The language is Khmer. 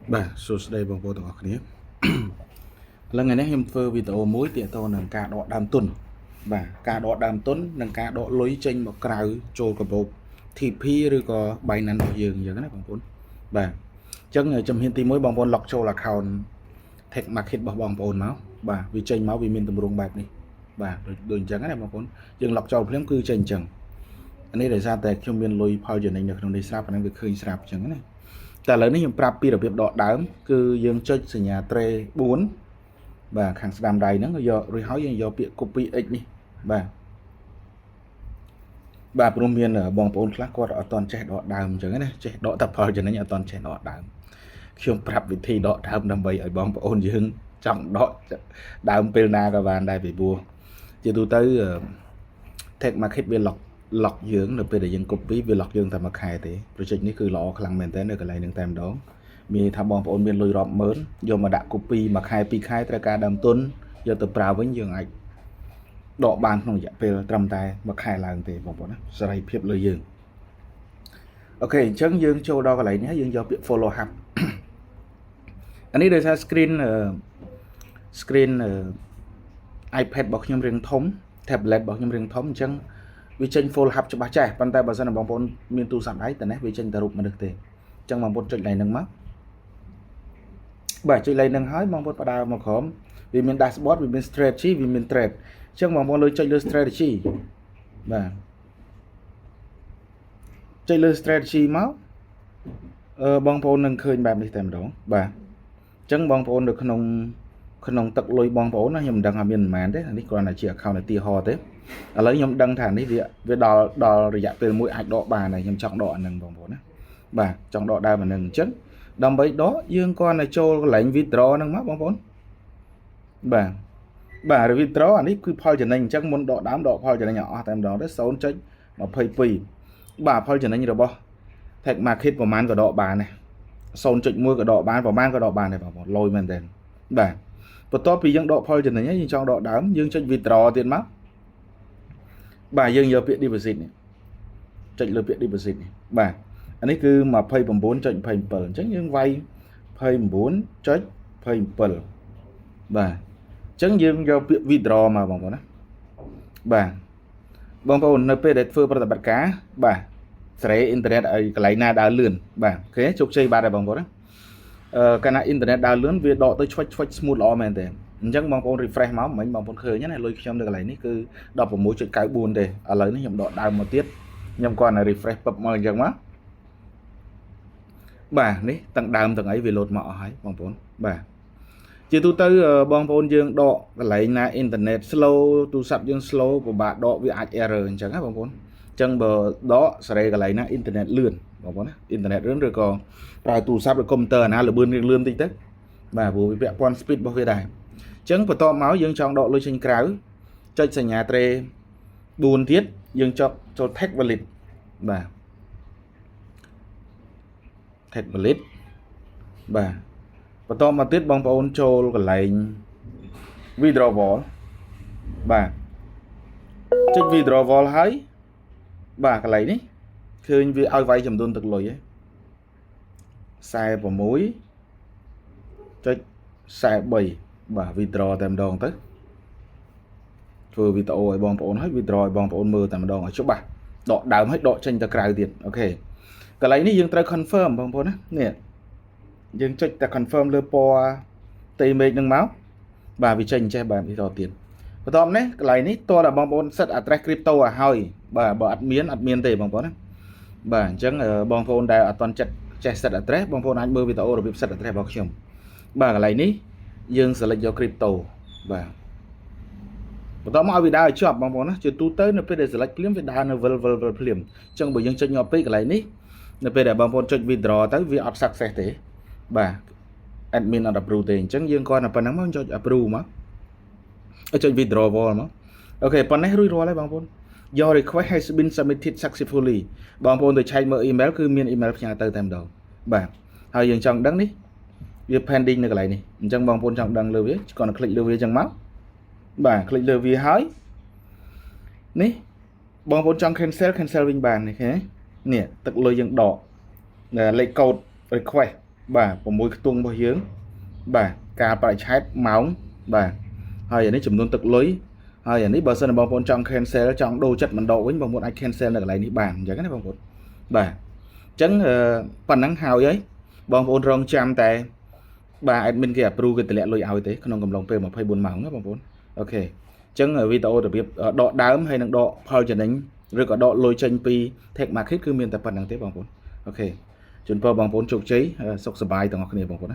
Bà, số đây bằng vô tổng học này. Lần ngày nay em phơ video mối tiện tôi nâng ca đọ đàm tuần. Bà, ca đọ đàm tuần nâng ca đọ lối chênh một краю trôi cả bộ TP rồi có bài năn vào giường giờ cái này bằng vốn. Bà, chân ở trong hiện tí mới bằng vốn lọc trôi là khảo thạch mạc hít bằng vốn máu. Bà, vì chênh máu vì mình tầm rung bạc này. Bà, đường chẳng cái này bằng vốn. Dương lọc trôi phím cứ chênh chẳng. Anh ấy để ra tại trong miền lối phao giờ này được trong đây sạp anh được khơi sạp chẳng cái này. តែឥឡូវនេះខ្ញុំប្រាប់ពីរបៀបដកដើមគឺយើងចុចសញ្ញា tray 4 បាទខាងស្ដាំដៃហ្នឹងយករួចហើយយើងយកពាក្យ copy x នេះបាទព្រោះមានបងប្អូនខ្លះគាត់អត់ទាន់ចេះដកដើមអញ្ចឹងណាចេះដកតែផលចំណេញអត់ទាន់ចេះដកដើមខ្ញុំប្រាប់វិធីដកដើមដើម្បីឲ្យបងប្អូនយើងចង់ដកដើមពេលណាក៏បានដែរពីព្រោះជាទូទៅ tag market វា lock យើងនៅពេលដែលយើង copy វា lock យើងតែមួយខែទេ project នេះគឺល្អខ្លាំងមែនតើនៅកន្លែងហ្នឹងតែម្ដងមានថាបងប្អូនមានលុយរាប់ម៉ឺនយកមកដាក់ copy មួយខែពីរខែត្រូវការដើមទុនយកទៅប្រើវិញយើងអាចដកបានក្នុងរយៈពេលត្រឹមតែមួយខែឡើងទេបងប្អូនណាសេរីភាពលើយើងអូខេអញ្ចឹងយើងចូលដល់កន្លែងនេះយើងយកពាក្យ follow up អានេះដោយសារ screen iPad របស់ខ្ញុំរៀងធំ tablet របស់ខ្ញុំរៀងធំអញ្ចឹងវាចេញ full hub ច្បាស់ចេះប៉ុន្តែបើសិនបងប្អូនមានទូរស័ព្ទដៃតែនេះវាចេញតែរូបមនុស្សទេអញ្ចឹងបងប្អូនចុចលេខហ្នឹងមកបាទចុចលេខហ្នឹងហើយបងប្អូនបដើមកក្រោមវាមាន dashboard វាមាន strategy វាមាន trade អញ្ចឹងបងប្អូនលើចុចលើ strategy បាទចុចលើ strategy មកបងប្អូននឹងឃើញបែបនេះតែម្ដងបាទអញ្ចឹងបងប្អូននៅក្នុងទឹកលុយបងប្អូនណាខ្ញុំមិនដឹងថាមានប៉ុន្មានទេនេះគ្រាន់តែជា account ឧទាហរណ៍ទេឥឡូវខ្ញុំដឹងថានេះវាដល់រយៈពេលមួយអាចដកបានហើយខ្ញុំចង់ដកអានឹងបងប្អូនណាបាទចង់ដកដើមអានឹងអញ្ចឹងដើម្បីដកយើងគ្រាន់តែចូលកន្លែង withdraw ហ្នឹងមកបងប្អូនបាទ withdraw អានេះគឺផលចំណេញអញ្ចឹងមុនដកដើមដកផលចំណេញអស់តែម្ដងទៅ 0.22 បាទផលចំណេញរបស់ tag market ប្រហែលក៏ដកបានដែរ 0.1 ក៏ដកបានប្រហែលក៏ដកបានដែរបងប្អូនលយមែនតើបាទបន្ទាប់ពីយើងដកផលចំណេញហើយយើងចង់ដកដើមយើងចុច withdraw ទៀតមកបាទយើងយកពាក្យ deposit នេះចុចលើពាក្យ deposit នេះបាទអានេះគឺ 29.27 អញ្ចឹងយើងវាយ 29.27 បាទអញ្ចឹងយើងយកពាក្យ withdraw មកបងប្អូនណាបាទបងប្អូននៅពេលដែលធ្វើប្រតិបត្តិការបាទសេរីអ៊ីនធឺណិតឲ្យកន្លែងណាដើរលឿនបាទអូខេជោគជ័យបាទហើយបងប្អូនណាកាលណាអ៊ីនធឺណិតដើរលឿនវាដកទៅឆ្វិច smooth ល្អមែនទេអញ្ចឹងបងប្អូន refresh មកមិញបងប្អូនឃើញណាលុយខ្ញុំនៅកន្លែងនេះគឺ 16.94 ទេឥឡូវនេះខ្ញុំដកដើមមកទៀតខ្ញុំគាត់តែ refresh ពឹបមកអញ្ចឹងមកបាទនេះទាំងដើមទាំងអីវាលោតមកអស់ហើយបងប្អូនបាទជាទូទៅបងប្អូនយើងដកកន្លែងណាអ៊ីនធឺណិត slow ទូរស័ព្ទយើង slow ពិបាកដកវាអាច error អញ្ចឹងណាបងប្អូនអញ្ចឹងបើដកសេរីកន្លែងណាអ៊ីនធឺណិតលឿនបងប្អូនណាអ៊ីនធឺណិតលឿនឬក៏ប្រើទូរស័ព្ទឬកុំព្យូទ័រណាលឿនតិចទៅបាទព្រោះវាពាក់ព័ន្ធ speed របស់វាដែរអញ្ចឹងបន្ទាប់មកយើងចង់ដកលុយចេញក្រៅចុចសញ្ញា tray 4 ទៀតយើងចុចចូល text valid បាទ text valid បាទបន្តមកទៀតបងប្អូនចូលកន្លែង withdrawal បាទចុច withdrawal ហើយបាទកន្លែងនេះឃើញវាឲ្យវាយចំនួនទឹកលុយហ្នឹង46.43 បាទ withdraw តែម្ដងទៅធ្វើវីដេអូឲ្យបងប្អូនហើយ withdraw ឲ្យបងប្អូនមើលតែម្ដងឲ្យច្បាស់ដកដើមហើយដកចេញទៅក្រៅទៀតអូខេកន្លែងនេះយើងត្រូវ confirm បងប្អូនណានេះយើងចុចតែ confirm លើពណ៌តេមេឃនឹងមកបាទវាចេញចេះបែបនេះតទៀតបន្ទាប់នេះកន្លែងនេះតើបងប្អូន set address crypto ឲ្យហើយបាទបើអត់មានទេបងប្អូនណាបាទអញ្ចឹងបងប្អូនដែលអត់ទាន់ចេះ set address បងប្អូនអាចមើលវីដេអូរបៀប set address របស់ខ្ញុំបាទកន្លែងនេះយើង select យក crypto បាទបន្តមកឲ្យវាដើរឲ្យជាប់បងប្អូនណាជាទូទៅនៅពេលដែល select ភ្លាមវាដើរនៅវិលភ្លាមអញ្ចឹងបើយើងចុចញាប់ពេកកន្លែងនេះនៅពេលដែលបងប្អូនចុច withdraw ទៅវាអត់ success ទេបាទ admin អត់ approve ទេអញ្ចឹងយើងគាត់តែប៉ុណ្ណឹងមកចុច approve មកចុច withdrawal មកអូខេប៉ុណ្ណេះរួចរាល់ហើយបងប្អូន Your request has been submitted successfully បងប្អូនទៅឆែកមើល email គឺមាន email ផ្ញើទៅតែម្ដងបាទហើយយើងចង់ដឹងនេះវា pending នៅកន្លែងនេះអញ្ចឹងបងប្អូនចង់ដឹងលើវាគាត់ទៅ click លើវាអញ្ចឹងមកបាទ click លើវាហើយនេះបងប្អូនចង់ cancel វិញបាននេះឃើញនេះទឹកលុយយើងដកលេខកូដ request bà của môi tung bao hiếm bà cả phải chat máu bà hay là ní chùm luôn tực lưới hay là ní bờ sân bóng trong cancel trong đồ chất mình độ với bóng anh cancel là lại ní bàn vậy cái này bóng bà chấn phần nắng hào ấy bóng ôn rong trăm tại bà admin kia approve cái tỷ lệ lôi ao thế không cầm lòng p một hay buồn máu bóng vốn ok chấn ở video được biết đọ đám hay năng đọ phao trở đánh rồi có đọ lôi tranh pi thẹn mà khít cứ miền tập phần năng tế bóng vốn ok chúng tôi bóng vốn trục chế sọc sờ bài tầng học này bóng vốn